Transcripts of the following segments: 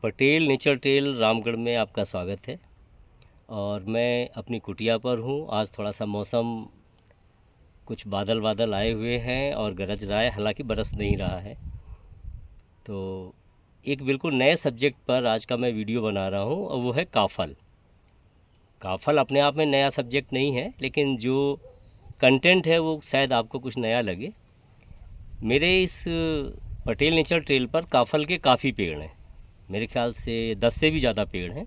Patel nature trail Ramgarh में आपका स्वागत है। और मैं अपनी कुटिया पर हूँ। आज थोड़ा सा मौसम कुछ बादल बादल आए हुए हैं और गरज रहा है, हालांकि बरस नहीं रहा है। तो एक बिल्कुल नए सब्जेक्ट पर आज का मैं वीडियो बना रहा हूँ और वो है काफ़ल। काफ़ल अपने आप में नया सब्जेक्ट नहीं है, लेकिन जो कंटेंट है वो शायद आपको कुछ नया लगे। मेरे इस पटेल नेचर ट्रेल पर काफ़ल के काफ़ी पेड़ हैं, मेरे ख्याल से 10 से भी ज़्यादा पेड़ हैं।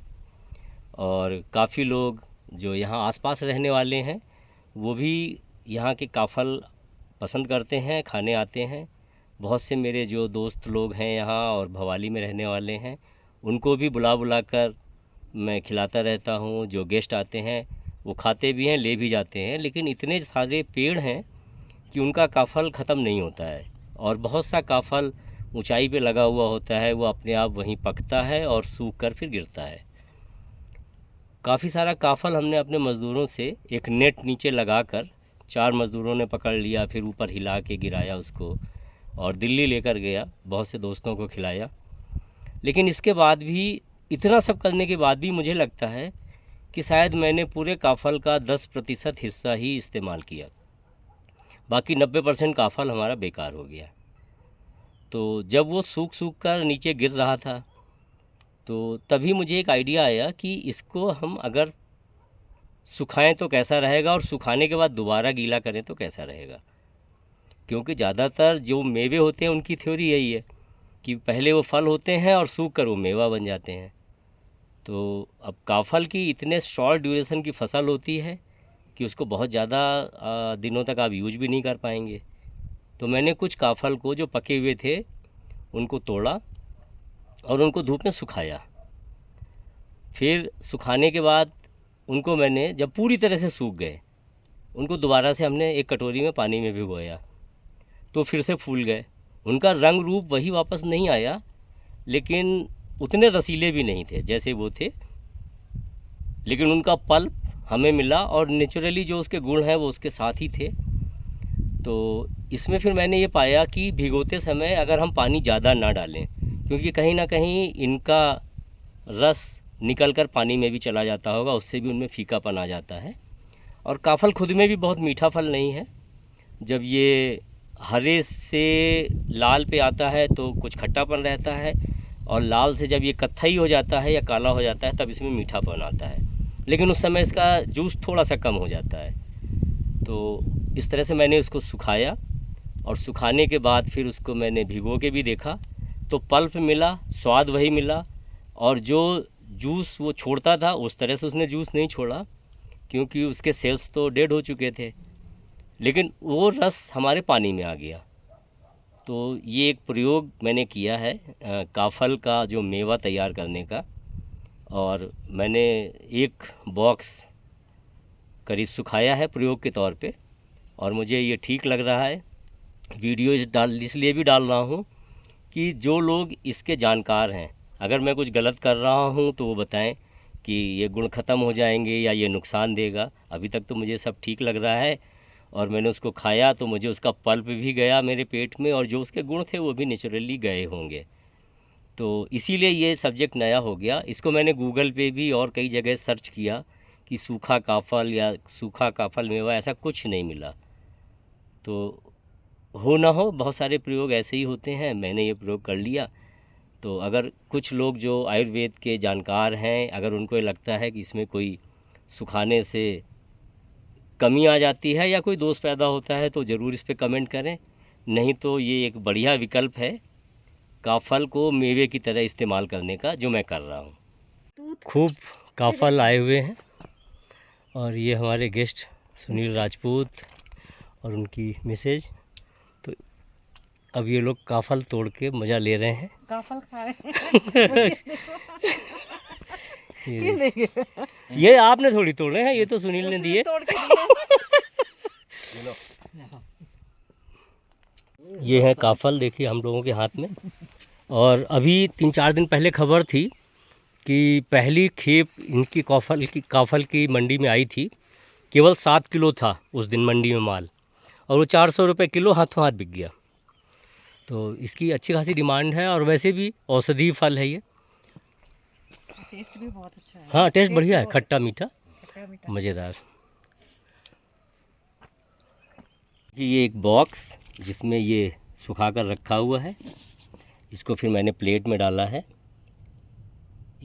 और काफ़ी लोग जो यहाँ आसपास रहने वाले हैं वो भी यहाँ के काफ़ल पसंद करते हैं, खाने आते हैं। बहुत से मेरे जो दोस्त लोग हैं यहाँ और भवाली में रहने वाले हैं, उनको भी बुला बुला कर मैं खिलाता रहता हूँ। जो गेस्ट आते हैं वो खाते भी हैं, ले भी जाते हैं। लेकिन इतने सारे पेड़ हैं कि उनका काफ़ल ख़त्म नहीं होता है। और बहुत सा काफ़ल ऊंचाई पे लगा हुआ होता है, वो अपने आप वहीं पकता है और सूख कर फिर गिरता है। काफ़ी सारा काफ़ल हमने अपने मज़दूरों से एक नेट नीचे लगाकर 4 मज़दूरों ने पकड़ लिया, फिर ऊपर हिला के गिराया उसको और दिल्ली लेकर गया, बहुत से दोस्तों को खिलाया। लेकिन इसके बाद भी, इतना सब करने के बाद भी मुझे लगता है कि शायद मैंने पूरे काफ़ल का 10% हिस्सा ही इस्तेमाल किया, बाकी 90% काफ़ल हमारा बेकार हो गया। तो जब वो सूख सूख कर नीचे गिर रहा था तो तभी मुझे एक आइडिया आया कि इसको हम अगर सुखाएं तो कैसा रहेगा, और सुखाने के बाद दोबारा गीला करें तो कैसा रहेगा। क्योंकि ज़्यादातर जो मेवे होते हैं उनकी थ्योरी यही है कि पहले वो फल होते हैं और सूख कर वो मेवा बन जाते हैं। तो अब काफ़ल की इतने शॉर्ट ड्यूरेशन की फसल होती है कि उसको बहुत ज़्यादा दिनों तक आप यूज भी नहीं कर पाएंगे। तो मैंने कुछ काफ़ल को जो पके हुए थे उनको तोड़ा और उनको धूप में सुखाया। फिर सुखाने के बाद उनको मैंने, जब पूरी तरह से सूख गए, उनको दोबारा से हमने एक कटोरी में पानी में भिगोया, तो फिर से फूल गए। उनका रंग रूप वही वापस नहीं आया, लेकिन उतने रसीले भी नहीं थे जैसे वो थे। लेकिन उनका पल्प हमें मिला और नेचुरली जो उसके गुण हैं वो उसके साथ ही थे। तो इसमें फिर मैंने ये पाया कि भिगोते समय अगर हम पानी ज़्यादा ना डालें, क्योंकि कहीं ना कहीं इनका रस निकल कर पानी में भी चला जाता होगा, उससे भी उनमें फीकापन आ जाता है। और काफ़ल खुद में भी बहुत मीठा फल नहीं है। जब ये हरे से लाल पे आता है तो कुछ खट्टापन रहता है, और लाल से जब ये कत्थई हो जाता है या काला हो जाता है तब इसमें मीठापन आता है। लेकिन उस समय इसका जूस थोड़ा सा कम हो जाता है। तो इस तरह से मैंने उसको सुखाया, और सुखाने के बाद फिर उसको मैंने भिगो के भी देखा तो पल्प मिला, स्वाद वही मिला। और जो जूस वो छोड़ता था उस तरह से उसने जूस नहीं छोड़ा, क्योंकि उसके सेल्स तो डेड हो चुके थे, लेकिन वो रस हमारे पानी में आ गया। तो ये एक प्रयोग मैंने किया है काफ़ल का जो मेवा तैयार करने का। और मैंने एक बॉक्स करीब सुखाया है प्रयोग के तौर पे, और मुझे ये ठीक लग रहा है। वीडियो इसलिए भी डाल रहा हूँ कि जो लोग इसके जानकार हैं, अगर मैं कुछ गलत कर रहा हूँ तो वो बताएं कि ये गुण ख़त्म हो जाएंगे या ये नुकसान देगा। अभी तक तो मुझे सब ठीक लग रहा है, और मैंने उसको खाया तो मुझे उसका पल्प भी गया मेरे पेट में, और जो उसके गुण थे वो भी नेचुरली गए होंगे। तो इसीलिए ये सब्जेक्ट नया हो गया। इसको मैंने गूगल पे भी और कई जगह सर्च किया कि सूखा काफ़ल या सूखा काफ़ल मेवा, ऐसा कुछ नहीं मिला। तो हो ना हो, बहुत सारे प्रयोग ऐसे ही होते हैं, मैंने ये प्रयोग कर लिया। तो अगर कुछ लोग जो आयुर्वेद के जानकार हैं, अगर उनको ये लगता है कि इसमें कोई सुखाने से कमी आ जाती है या कोई दोष पैदा होता है, तो ज़रूर इस पे कमेंट करें। नहीं तो ये एक बढ़िया विकल्प है काफ़ल को मेवे की तरह इस्तेमाल करने का, जो मैं कर रहा हूँ। खूब काफ़ल आए हुए हैं, और ये हमारे गेस्ट सुनील राजपूत और उनकी मिसेज। तो अब ये लोग काफ़ल तोड़ के मज़ा ले रहे हैं, काफल खा रहे हैं। ये आपने थोड़ी तोड़े हैं, ये तो सुनील ने दिए। ये है काफ़ल, देखिए हम लोगों के हाथ में। और अभी 3-4 दिन पहले खबर थी कि पहली खेप इनकी काफ़ल की मंडी में आई थी। केवल 7 किलो था उस दिन मंडी में माल, और वो 400 रुपये किलो हाथों हाथ बिक गया। तो इसकी अच्छी खासी डिमांड है, और वैसे भी औषधीय फल है ये। टेस्ट भी बहुत अच्छा है। हाँ, टेस्ट बढ़िया है, खट्टा मीठा खट्टा मीठा। मज़ेदार। ये एक बॉक्स जिसमें ये सुखा कर रखा हुआ है, इसको फिर मैंने प्लेट में डाला है।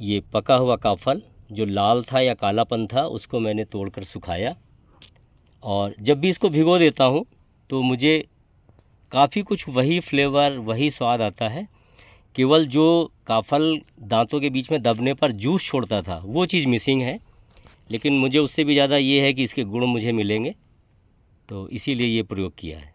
ये पका हुआ काफल जो लाल था या कालापन था उसको मैंने तोड़कर सुखाया, और जब भी इसको भिगो देता हूँ तो मुझे काफ़ी कुछ वही फ्लेवर वही स्वाद आता है। केवल जो काफल दांतों के बीच में दबने पर जूस छोड़ता था वो चीज़ मिसिंग है, लेकिन मुझे उससे भी ज़्यादा ये है कि इसके गुण मुझे मिलेंगे, तो इसीलिए ये प्रयोग किया है।